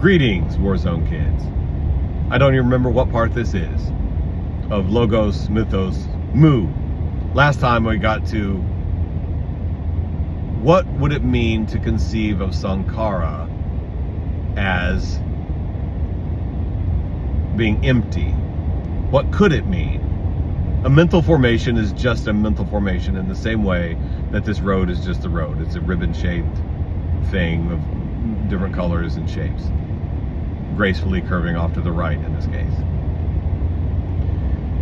Greetings, Warzone kids. I don't even remember what part this is of Logos, Mythos, Mu. Last time we got to what would it mean to conceive of Sankhara as being empty? What could it mean? A mental formation is just a mental formation in the same way that this road is just a road. It's a ribbon-shaped thing of different colors and shapes, gracefully curving off to the right in this case.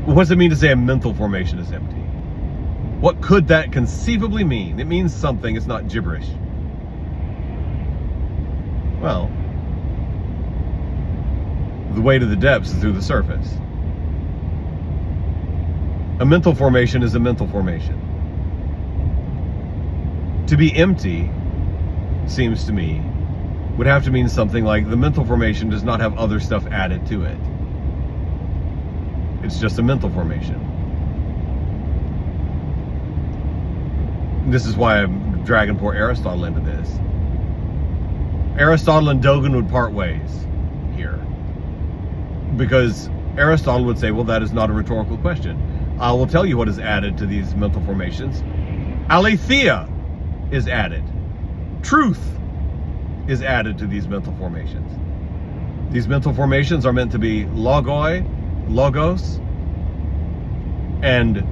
What does it mean to say a mental formation is empty? What could that conceivably mean? It means something, it's not gibberish. Well, the way to the depths is through the surface. A mental formation is a mental formation. To be empty, seems to me, would have to mean something like the mental formation does not have other stuff added to it. It's just a mental formation. This is why I'm dragging poor Aristotle into this. Aristotle and Dogen would part ways here. Because Aristotle would say, well, that is not a rhetorical question. I will tell you what is added to these mental formations. Aletheia is added. Truth is added to these mental formations. These mental formations are meant to be logos, and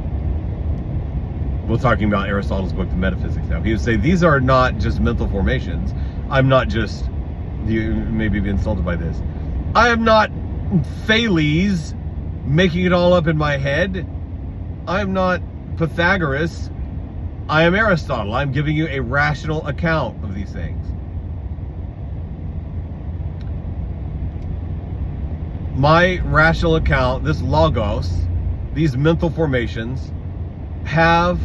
we're talking about Aristotle's book, The Metaphysics now. He would say, these are not just mental formations. I'm not just, you maybe be insulted by this, I am not Thales making it all up in my head. I'm not Pythagoras. I am Aristotle. I'm giving you a rational account of these things. My rational account, this logos, these mental formations, have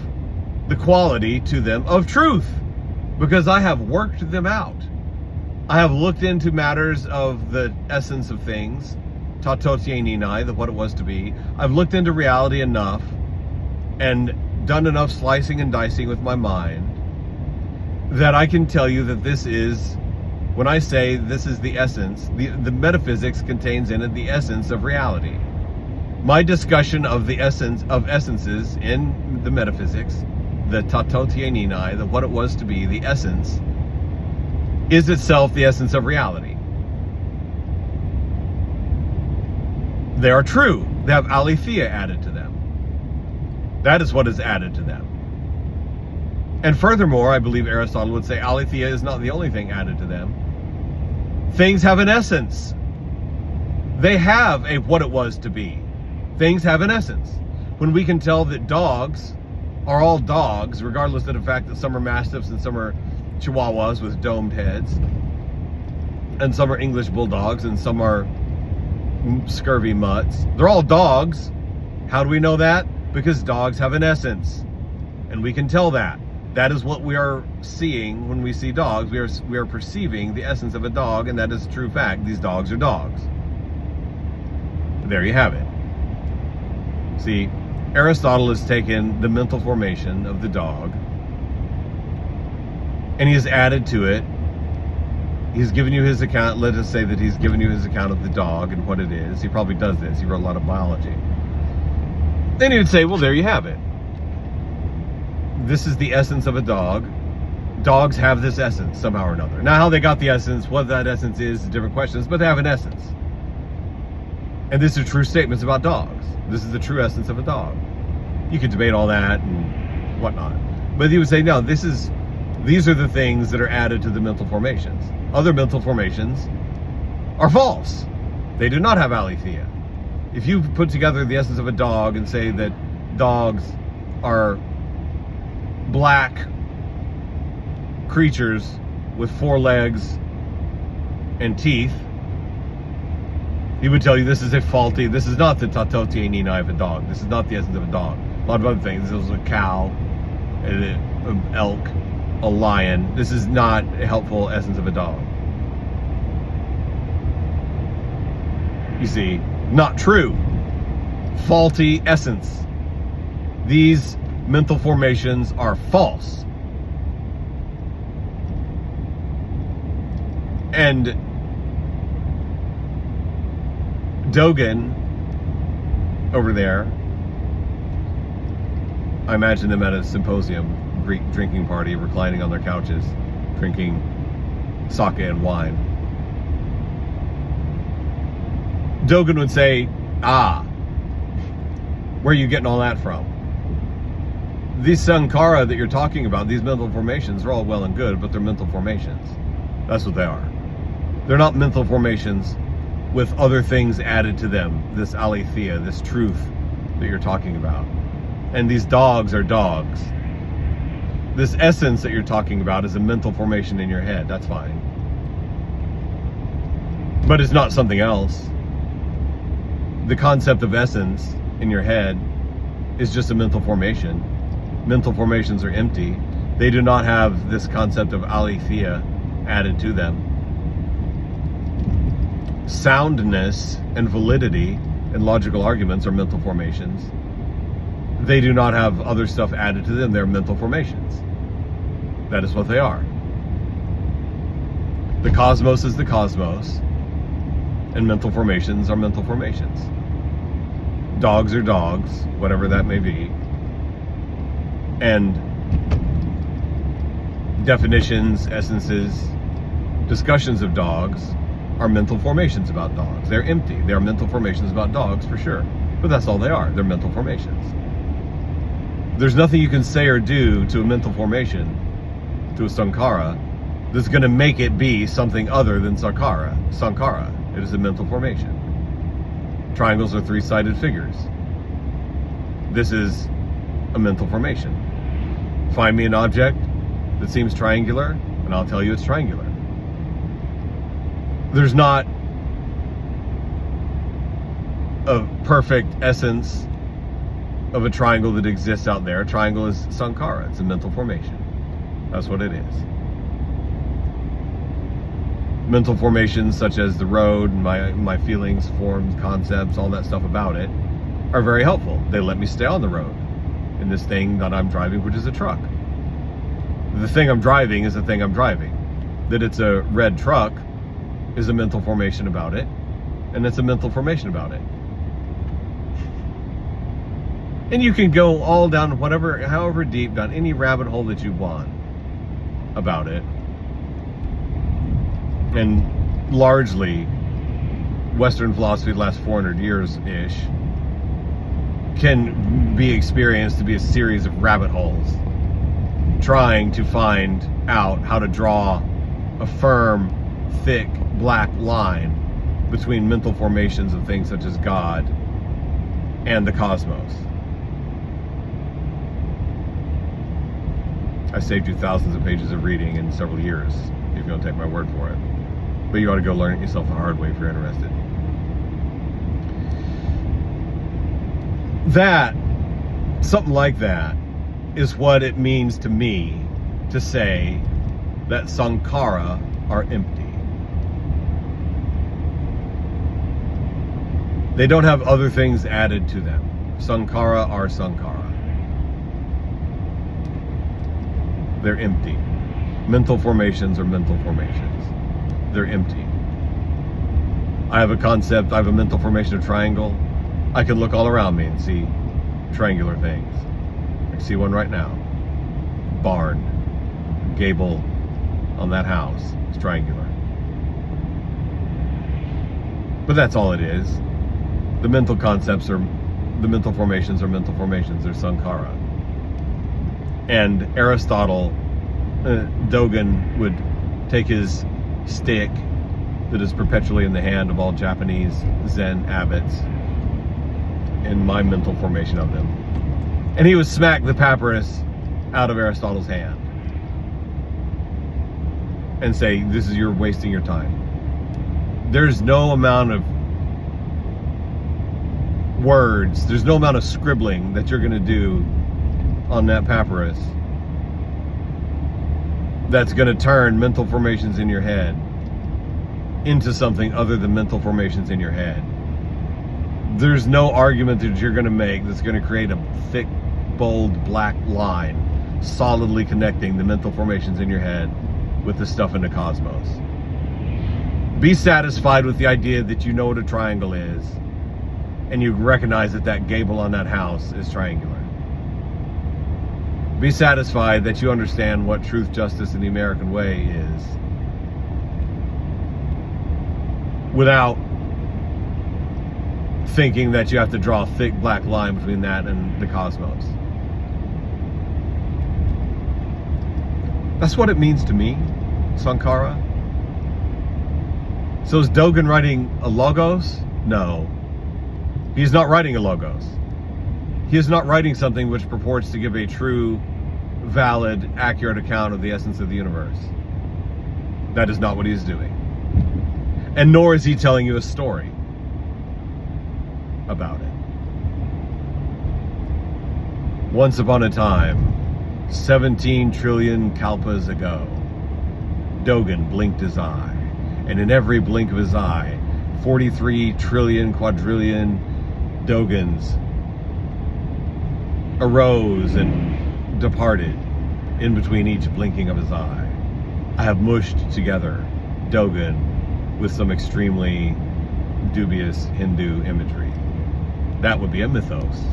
the quality to them of truth, because I have worked them out. I have looked into matters of the essence of things, tautotieninai, what it was to be. I've looked into reality enough and done enough slicing and dicing with my mind that I can tell you that this is, when I say this is the essence, the metaphysics contains in it the essence of reality. My discussion of the essence of essences in the metaphysics, the tautotieninai, what it was to be, the essence, is itself the essence of reality. They are true. They have aletheia added to them. That is what is added to them. And furthermore, I believe Aristotle would say aletheia is not the only thing added to them. Things have an essence. They have a what it was to be. Things have an essence. When we can tell that dogs are all dogs, regardless of the fact that some are mastiffs and some are chihuahuas with domed heads, and some are English bulldogs and some are scurvy mutts. They're all dogs. How do we know that? Because dogs have an essence, and we can tell that. That is what we are seeing when we see dogs. We are perceiving the essence of a dog, and that is a true fact. These dogs are dogs. There you have it. See, Aristotle has taken the mental formation of the dog, and he has added to it. He's given you his account. Let us say that he's given you his account of the dog and what it is. He probably does this. He wrote a lot of biology. Then he would say, well, there you have it. This is the essence of a dog. Dogs have this essence somehow or another. Now, how they got the essence, what that essence is different questions, but they have an essence. And these are true statements about dogs. This is the true essence of a dog. You could debate all that and whatnot. But he would say, no, these are the things that are added to the mental formations. Other mental formations are false. They do not have aletheia. If you put together the essence of a dog and say that dogs are black creatures with 4 legs and teeth, he would tell you this is a faulty, this is not the tautotieninai of a dog. This is not the essence of a dog. A lot of other things. This is a cow, an elk, a lion. This is not a helpful essence of a dog. You see, not true. Faulty essence. These mental formations are false. And Dogen over there, I imagine them at a symposium, Greek drinking party, reclining on their couches, drinking sake and wine. Dogen would say, where are you getting all that from? These Sankhara that you're talking about, these mental formations, are all well and good, but they're mental formations. That's what they are. They're not mental formations with other things added to them, this aletheia, this truth that you're talking about. And these dogs are dogs. This essence that you're talking about is a mental formation in your head. That's fine. But it's not something else. The concept of essence in your head is just a mental formation. Mental formations are empty. They do not have this concept of aletheia added to them. Soundness and validity and logical arguments are mental formations. They do not have other stuff added to them. They're mental formations. That is what they are. The cosmos is the cosmos, and mental formations are mental formations. Dogs are dogs, whatever that may be. And definitions, essences, discussions of dogs are mental formations about dogs. They're empty. They are mental formations about dogs for sure. But that's all they are. They're mental formations. There's nothing you can say or do to a mental formation, to a Sankhara, that's going to make it be something other than Sankhara. It is a mental formation. Triangles are three-sided figures. This is a mental formation. Find me an object that seems triangular, and I'll tell you it's triangular. There's not a perfect essence of a triangle that exists out there. A triangle is Sankhara. It's a mental formation. That's what it is. Mental formations such as the road, my feelings, forms, concepts, all that stuff about it are very helpful. They let me stay on the road in this thing that I'm driving, which is a truck. The thing I'm driving is the thing I'm driving. That it's a red truck is a mental formation about it, and it's a mental formation about it. And you can go all down however deep down any rabbit hole that you want about it. And largely, Western philosophy the last 400 years-ish can be experienced to be a series of rabbit holes trying to find out how to draw a firm, thick, black line between mental formations of things such as God and the cosmos. I saved you thousands of pages of reading in several years, if you don't take my word for it. But you ought to go learn it yourself the hard way if you're interested. That, something like that, is what it means to me to say that Sankhara are empty. They don't have other things added to them. Sankhara are Sankhara. They're empty. Mental formations are mental formations. They're empty. I have a concept, I have a mental formation of triangle. I can look all around me and see triangular things. I see one right now. Barn, gable on that house is triangular. But that's all it is. The mental concepts are, the mental formations are mental formations. They're Sankhara. And Aristotle, Dogen would take his stick that is perpetually in the hand of all Japanese Zen abbots in my mental formation of them, and he would smack the papyrus out of Aristotle's hand and say, this is, you're wasting your time. There's no amount of words, there's no amount of scribbling that you're going to do on that papyrus that's going to turn mental formations in your head into something other than mental formations in your head. There's no argument that you're going to make that's going to create a thick, bold, black line solidly connecting the mental formations in your head with the stuff in the cosmos. Be satisfied with the idea that you know what a triangle is. and you recognize that that gable on that house is triangular. Be satisfied that you understand what truth, justice, and the American way is, without thinking that you have to draw a thick black line between that and the cosmos. That's what it means to me, Sankhara. So is Dogen writing a logos? No. He's not writing a logos. He is not writing something which purports to give a true, valid, accurate account of the essence of the universe. That is not what he's doing. And nor is he telling you a story about it. Once upon a time, 17 trillion kalpas ago, Dogen blinked his eye, and in every blink of his eye, 43 trillion quadrillion Dogens arose and departed in between each blinking of his eye. I have mushed together Dogen with some extremely dubious Hindu imagery. That would be a mythos.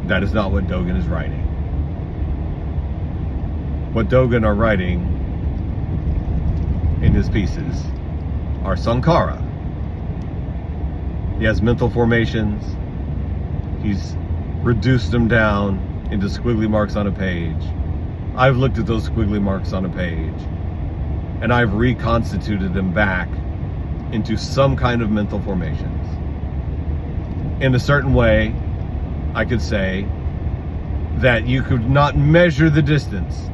That is not what Dogen is writing. What Dogen are writing in his pieces are Sankhara. He has mental formations. He's reduced them down into squiggly marks on a page. I've looked at those squiggly marks on a page, and I've reconstituted them back into some kind of mental formations. In a certain way, I could say that you could not measure the distance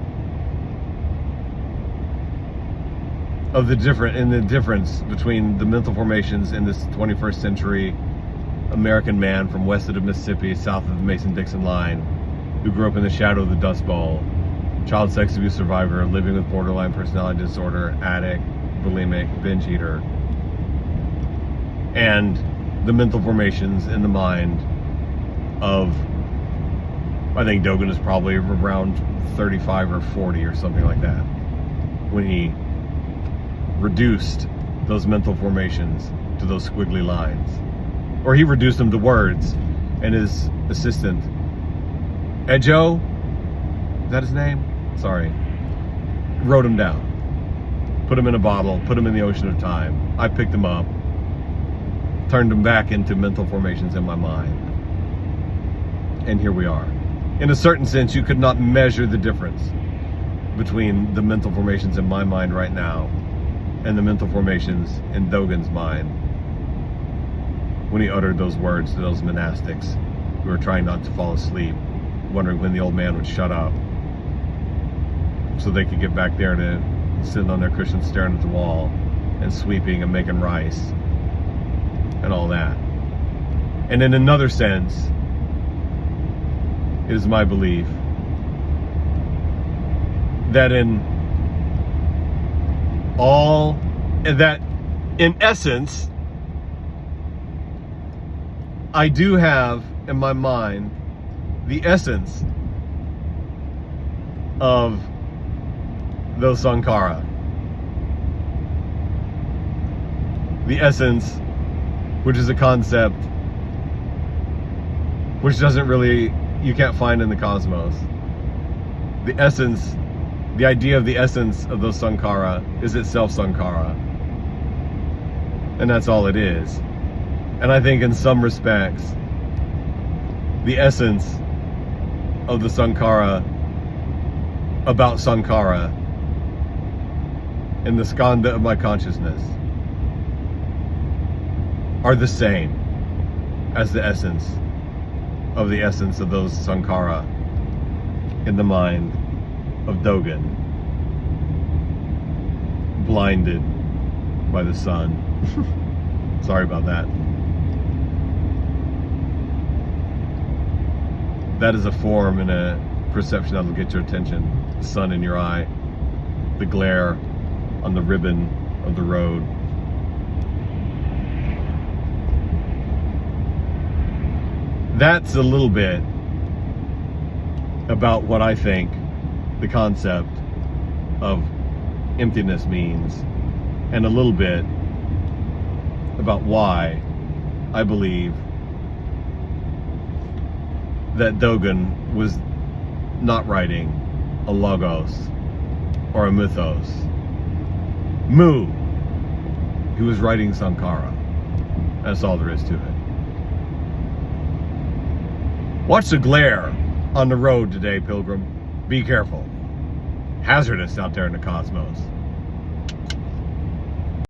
of the difference between the mental formations in this 21st century American man from west of the Mississippi, south of the Mason-Dixon line, who grew up in the shadow of the Dust Bowl, child sex abuse survivor, living with borderline personality disorder, addict, bulimic, binge eater, and the mental formations in the mind of, I think Dogen is probably around 35 or 40 or something like that, when he reduced those mental formations to those squiggly lines. Or he reduced them to words, and his assistant, Ejo, is that his name? Sorry. Wrote them down. Put them in a bottle, put them in the ocean of time. I picked them up, turned them back into mental formations in my mind. And here we are. In a certain sense, you could not measure the difference between the mental formations in my mind right now and the mental formations in Dogen's mind when he uttered those words to those monastics who were trying not to fall asleep, wondering when the old man would shut up so they could get back there to sitting on their cushions staring at the wall and sweeping and making rice and all that. And in another sense, it is my belief that in essence, I do have in my mind the essence of those Sankhara. The essence, which is a concept which doesn't really, you can't find in the cosmos. The essence, the idea of the essence of those Sankhara is itself Sankhara. And that's all it is. And I think in some respects, the essence of the Sankhara, about Sankhara, in the skandha of my consciousness, are the same as the essence of those Sankhara in the mind of Dogen, blinded by the sun. Sorry about that. That is a form and a perception that will get your attention. The sun in your eye, the glare on the ribbon of the road. That's a little bit about what I think the concept of emptiness means, and a little bit about why I believe that Dogen was not writing a logos or a mythos. Mu. He was writing Sankhara. That's all there is to it. Watch the glare on the road today, pilgrim. Be careful. Hazardous out there in the cosmos.